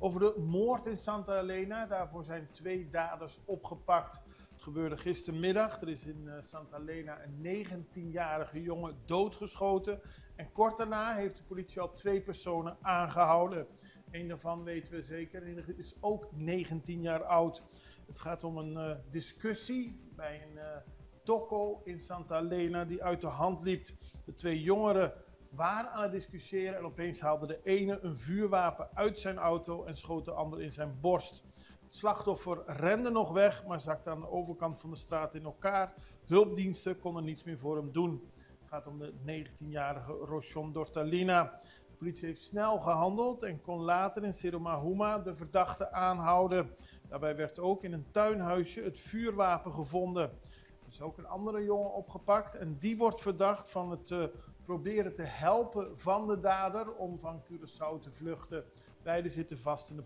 over de moord in Santa Elena. Daarvoor zijn 2 daders opgepakt. Het gebeurde gistermiddag. Er is in Santa Elena een 19-jarige jongen doodgeschoten. En kort daarna heeft de politie al 2 personen aangehouden. Eén daarvan weten we zeker, en is ook 19 jaar oud. Het gaat om een discussie bij een toko in Santa Elena die uit de hand liep. De 2 jongeren waren aan het discussiëren en opeens haalde de ene een vuurwapen uit zijn auto en schoot de ander in zijn borst. Het slachtoffer rende nog weg, maar zakte aan de overkant van de straat in elkaar. Hulpdiensten konden niets meer voor hem doen. Het gaat om de 19-jarige Rochon Dortalina. De politie heeft snel gehandeld en kon later in Cerro Mahuma de verdachte aanhouden. Daarbij werd ook in een tuinhuisje het vuurwapen gevonden. Er is ook een andere jongen opgepakt en die wordt verdacht van het proberen te helpen van de dader om van Curaçao te vluchten. Beiden zitten vast in de